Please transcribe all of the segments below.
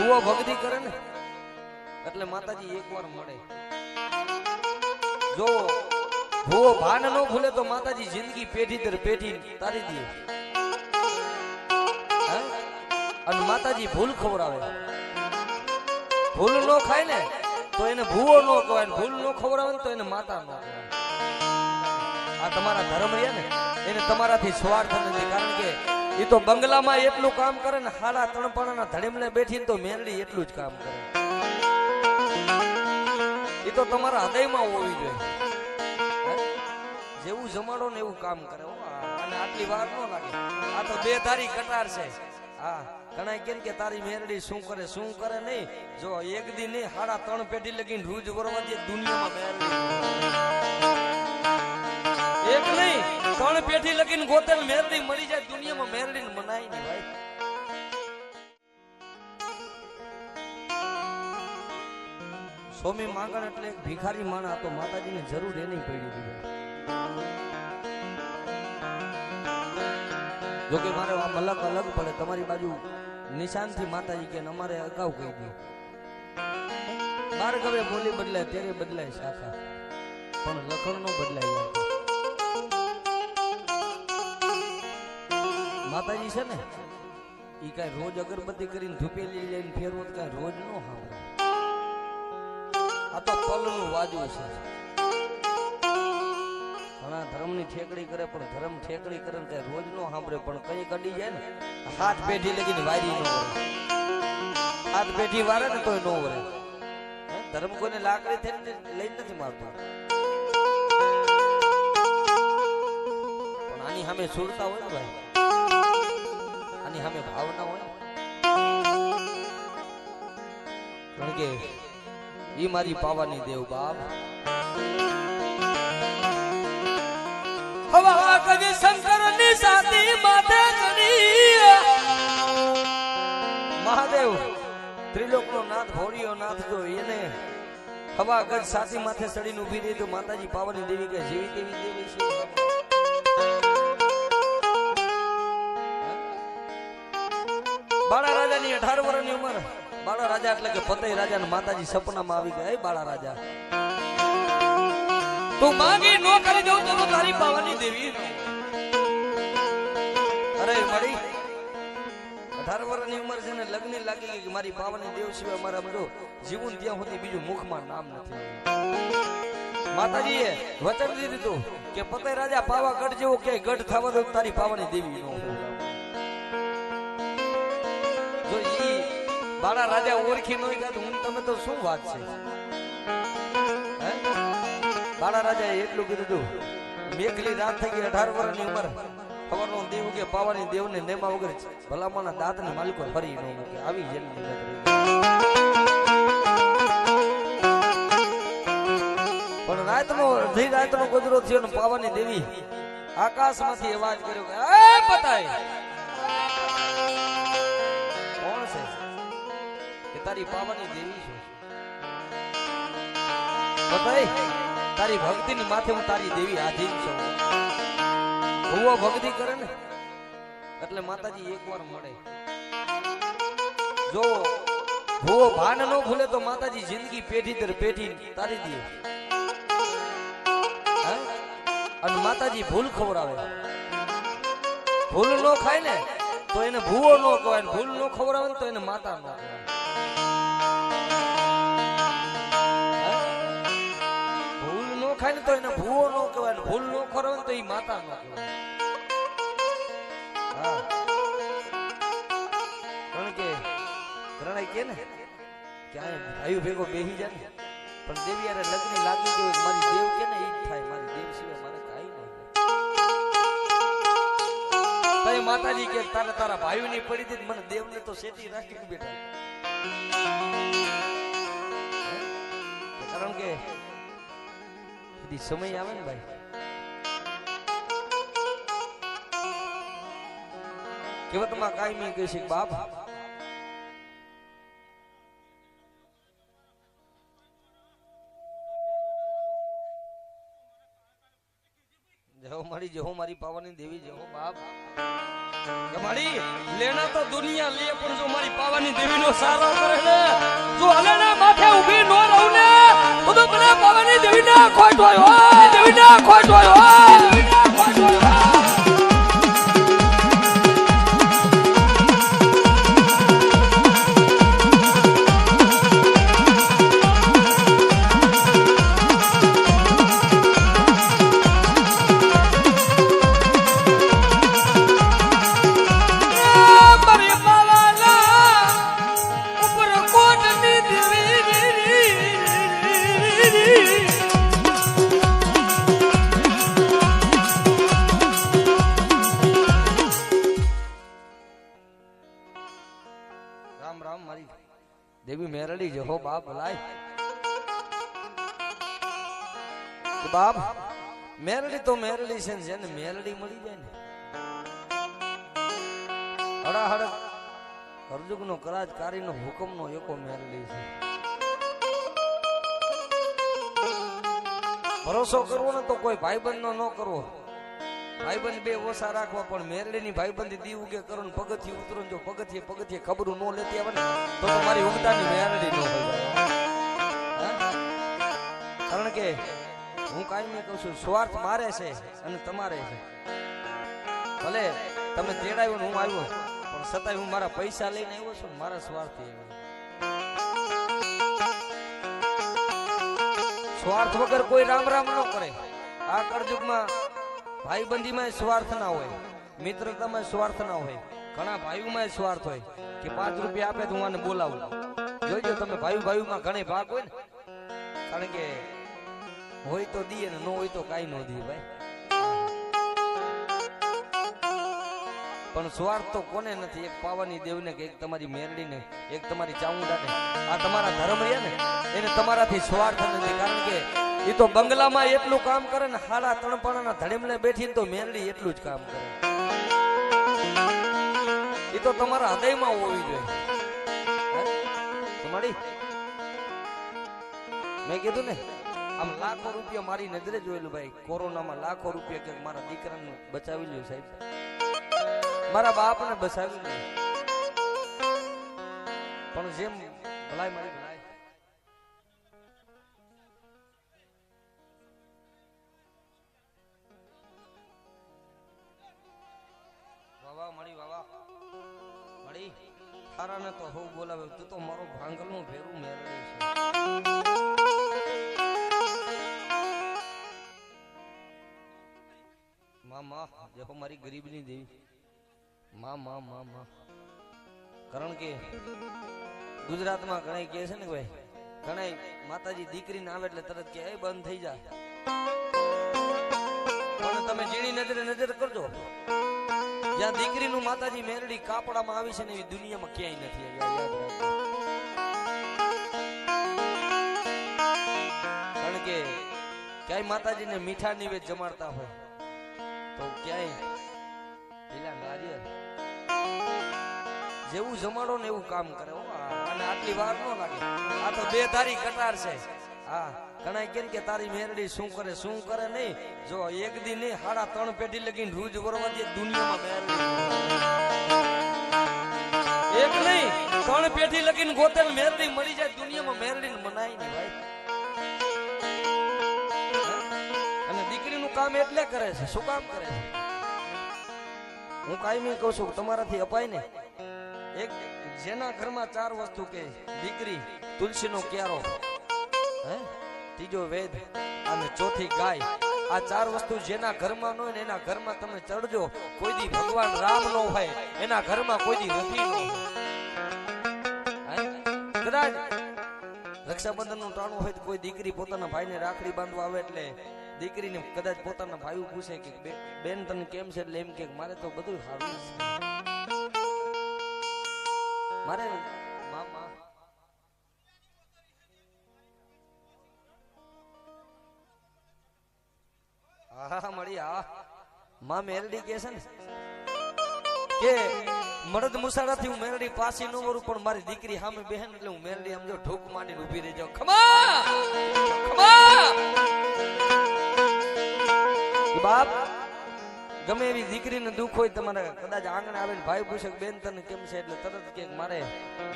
ભૂવો ભક્તિ કરે ને એટલે માતાજી એકવાર મળે. જો ભૂવો ભાન ન ભૂલે તો માતાજી જિંદગી પેઢી દર પેઢી તારી દે. અને માતાજી ભૂલ ખવડાવે. ભૂલ ન ખાય ને તો એને ભૂવો ન કહેવાય, ભૂલ ન ખવડાવે ને તો એને માતા ન કહેવાય. આ તમારા ધર્મ રહ્યા ને એને તમારાથી સ્વાર્થ નથી, કારણ કે એ તો બંગલામાં એટલું કામ કરે ને, હાડા ત્રણપાણાના ધડેમલે બેઠીને તો મેરડી એટલું જ કામ કરે. એ તો તમારા હૃદયમાં હોવી જોઈએ. જેવું જમાડો ને એવું કામ કરે. અને આટલી વાર ન લાગે. આ તો બે ધારી કટાર છે. હા, ઘણા કેમ કે તારી મેરડી શું કરે નહીં. જો એક દી નહીં, હાડા ત્રણ પેઢી લગીને રૂજ વરવા દે દુનિયામાં મેરડી. એક નહીં, ત્રણ પેઢી લગીને ગોતેલ મેરડી મળી જાય દુનિયામાં મેરડી મનાય નહીં ભાઈ. સ્વામી માંગણ એટલે એક ભિખારી માણસ હતો, માતાજીને જરૂર એ નહીં પડી દીધી. જોકે મારે આમ અલગ પડે. તમારી બાજુ નિશાનથી માતાજી કે અમારે અગાઉ કહી દે. બાર ગવે બોલી બદલાય ત્યારે બદલાય શાખા, પણ લખણ નો બદલાય. માતાજી છે ને ઈ કઈ રોજ અગરબત્તી કરીને ધૂપેલી લઈને ફેરવો કઈ રોજ નો સાંભળે. આ તો પલનું વાજવું છે. ઘણા ધર્મની ઠેકડી કરે, પણ ધર્મ ઠેકડી કરે ને કઈ રોજ નો સાંભળે, પણ કઈ કડી જાય ને હાથ પેઢી લગીને વારી નો વરે. હાથ પેઢી વારે ને તોય નો વરે. ધર્મ કોઈને લાકડી થઈને લઈને નથી મારતો, પણ આની સામે સુરતા હોય ને ભાઈ, આની સામે ભાવના હોય. કારણ કે ઈ મારી પાવાની દેવ બાપ. હવા કવિ શંકરની સાથી માથે ચડી. મહાદેવ ત્રિલોકનો નાથ, ભોળિયો નાથ, જો એને હવા ગજ સાથી માથે ચડીને ઊભી રહી તો માતાજી પાવાની દેવી કે જેવી તેવી દેવી છે. બાળા રાજાની 18 વર્ષની ઉંમર. બાળા રાજા એટલે કે ફતેહ રાજા ને માતાજી સપનામાં આવી ગયા. બાળા રાજા, તું માંગી નો કરી દઉં તો તારી પાવાની દેવી. અરે મળી 18 વર્ષની ઉંમર છે ને, લગ્ન લાગી ગઈ કે મારી પાવાની દેવ સિવાય મારા બધું જીવન ત્યાં સુધી બીજું મુખમાં નામ નથી. માતાજીએ વચન દીધું કે ફતેહ રાજા પાવા ગઢ જેવો કે ગઢ થવા દો તારી પાવાની દેવી નો. જો ઈ બાળા રાજા ઓળખી નો ગયા હું તમે તો શું વાત છે. બાળા રાજાએ એટલું કીધું. મેઘલી રાત થઈ ગઈ, 18 વર્ષની ઉંમર. ખબરનો દેવ કે પાવાની દેવને નેમા વગર ભલામાના દાંતની માલિકો ફરી ન મૂકે. આવી જેલની નગરી. પણ રાતનો ગોદરો થયો ને પાવાની દેવી આકાશમાંથી અવાજ કર્યો કે એ પતાય કોણ છે? કે તારી પાવાની દેવી છું. પતાય તારી ભક્તિની માથે હું તારી દેવી આધીન છું. ભૂવો ભક્તિ કરે ને એટલે માતાજી એકવાર મળે. જો ભૂવો ભાન ન ભૂલે તો માતાજી જિંદગી પેઢી દર પેઢી તારી દે. અને માતાજી ભૂલ ખવડાવે. ભૂલ ન ખાય ને તો એને ભૂવો ન કહેવાય, ભૂલ ન ખવડાવે ને તો એને માતા ન કહેવાય. ખાય ને તો એને ભૂવો ન કહેવાય, ભૂલ ન ખવડાવે ને તો એ માતા ન કહેવાય. હા, કારણ કે ત્રણેય કે ને કે આયુ ભેગો બેહી જાય ને, પણ દેવી યારે લગ્ન લાગી ગયો મારી દેવ કે ને ઈ જ થાય. મારી દેવ સિવાય મારે કાઈ નહીં. તઈ માતાજી કે તારા ભાઈઓની પડી હતી મને દેવને તો સેટી રાખીને બેઠા. કારણ કે સમય આવે ને ભાઈ કેવતમાં કાયમી કહી છે બાપ જેવો મારી પાવાની દેવી જેવો બાપ મારી લેના તો દુનિયા લે પણ જો મારી પાવાની દેવીનો સારો કરે ને જો હલેના માથે ઊભી નો રહું ને તો ભલે પાવાની દેવીના ખોટ હોય દેવીના ખોટ હોય દેવીના ખોટ હોય દેવી મેરડી જો હો બાપ લાય બાપ મેરડી તો મેરડી છે જેને મેરડી મળી જાય ને હડાહડ અર્જુનનો કરાજકારીનો હુકમનો એકો મેરડી છે ભરોસો કરવો ને તો કોઈ ભાઈબંધનો ન કરવો ભાઈબંધ બે ઓછા રાખવા પણ મેરડીની ભાઈબંધી દી ઉગે કરો ને પગથિયે ઉતરો જો પગથિયે ખબરું ન લેતી આવે ને તો મારી ઉગતાની મેરડી ન હોય કારણ કે હું કાયમી કહું છું સ્વાર્થ મારે છે અને તમારે છે ભલે તમે તેડાવ્યો ને હું આવ્યો પણ છતાંય હું મારા પૈસા લઈને આવ્યો છું મારા સ્વાર્થથી સ્વાર્થ વગર કોઈ રામ રામ ન કરે આ કળયુગમાં ભાઈબંધીમાં સ્વાર્થ ના હોય મિત્રતામાં સ્વાર્થ ના હોય ઘણા ભાઈઓમાં સ્વાર્થ હોય કે 5 રૂપિયા આપે તો હું આને બોલાવું જોઈજો તમે ભાઈમાં ઘણી ભાગ હોય ને કારણ કે હોય તો દીએ ને ન હોય તો કાઈ ન દીએ ભાઈ પણ સ્વાર્થ તો કોને નથી એક પાવાની દેવને કે એક તમારી મેરડીને એક તમારી ચામુંડાને આ તમારા ધર્મ છે ને એને તમારાથી સ્વાર્થ નથી કારણ કે એ તો બંગલામાં એટલું કામ કરે ને હાડા તણપાણાના ધડેમલે બેઠીને તો મેરડી એટલું જ કામ કરે એ તો તમારા હૃદયમાં હોવી જોઈએ તમારી મેં કીધું ને આમ લાખો રૂપિયા મારી નજરે જોયેલું ભાઈ કોરોનામાં લાખો રૂપિયા કે મારા દીકરાને બચાવી લ્યો સાહેબ મારા બાપને બચાવી લ્યો પણ જેમ ભલાઈ મારી ભલાઈ વાવા મળી થારાને તો હું બોલાવે તું તો મારો ભાંગલનું ભેરું મેળવી છે માં દેખો મારી ગરીબની દેવી માં કારણ કે ગુજરાતમાં ઘણા કહે છે ને ભાઈ ઘણા માતાજી દીકરીને આવે એટલે તરત કે એ બંધ થઈ જાય પણ તમે જીણી નજર કરજો જ્યાં દીકરીનું માતાજી મેરડી કાપડામાં આવી છે ને એવી દુનિયામાં ક્યાંય નથી કારણ કે ક્યાંય માતાજીને મીઠા નિવેદ જમાડતા હોય તો ક્યાંય પેલા નારિયેળ જેવું જમાડો ને એવું કામ કરે અને આટલી વાર ન લાગે આ તો બે ધારી કટાર છે હા ઘણા કેમ કે તારી મેરડી શું કરે નહીં જો એક દી નહીં 3.5 પેઢી લગીને રૂજ વરવા દે દુનિયામાં મેરડી એક નહીં 3 પેઢી લગીને ગોતેલ મેરડી મળી જાય દુનિયામાં મેરડીને મનાય નહીં ભાઈ અને દીકરીનું કામ એટલે કરે છે શું કામ કરે છે હું કાયમી કહું છું તમારાથી અપાય ને એક જેના ઘરમાં 4 વસ્તુ કે દીકરી તુલસીનો ક્યારો ત્રીજો વેદ અને ચોથી ગાય આ 4 વસ્તુ જેના ઘરમાં ન હોય ને એના ઘરમાં તમે ચડજો કોઈ દી ભગવાન રામ નો હોય એના ઘરમાં કોઈ દી નથી નો હોય કદાચ રક્ષાબંધન નું ટાણું હોય તો કોઈ દીકરી પોતાના ભાઈને રાખડી બાંધવા આવે એટલે દીકરીને કદાચ પોતાના ભાઈ પૂછે કે બેન તને કેમ છે એટલે એમ કે મારે તો બધું સારું છે મારે મામા હા મળી માં મેરડી કે છે ને કે મરદ મુસાડાથી હું મેરડી પાસી ન વરું પણ મારી દીકરી સામે બહેન એટલે હું મેરડી આમ જો ઠોક માંડીને ઊભી રહી જાઉં ખમા બાપ ગમે એવી દીકરીને દુઃખ હોય તમારે કદાચ આંગણે આવીને ભાઈ પૂછે કે બેન તને કેમ છે એટલે તરત કે મારે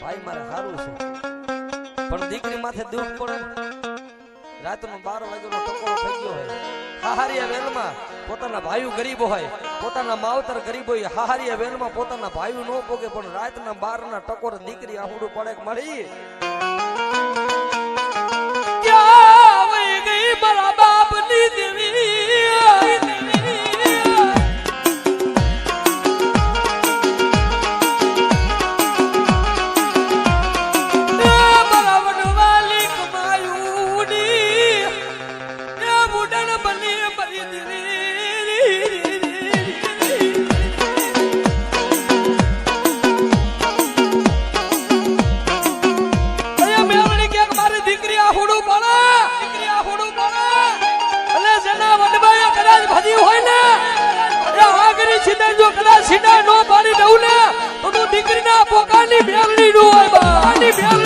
ભાઈ મારે સારું છે. પણ દીકરી માથે દુઃખ પડે રાતનો 12 વાગ્યાનો ટકોરો થઈ ગયો હોય હાહારિયા વેલમાં પોતાના ભાઈઓ ગરીબ હોય પોતાના માવતર ગરીબ હોય હાહારિયા વેલમાં પોતાના ભાઈઓ ન પોગે પણ રાતના 12 ના ટકોરે દીકરી આહુડું પડે મળી ક્યાં વઈ ગઈ મારા બાપની દેવી દીકરીના પોકાની બેવડી નું હોય બા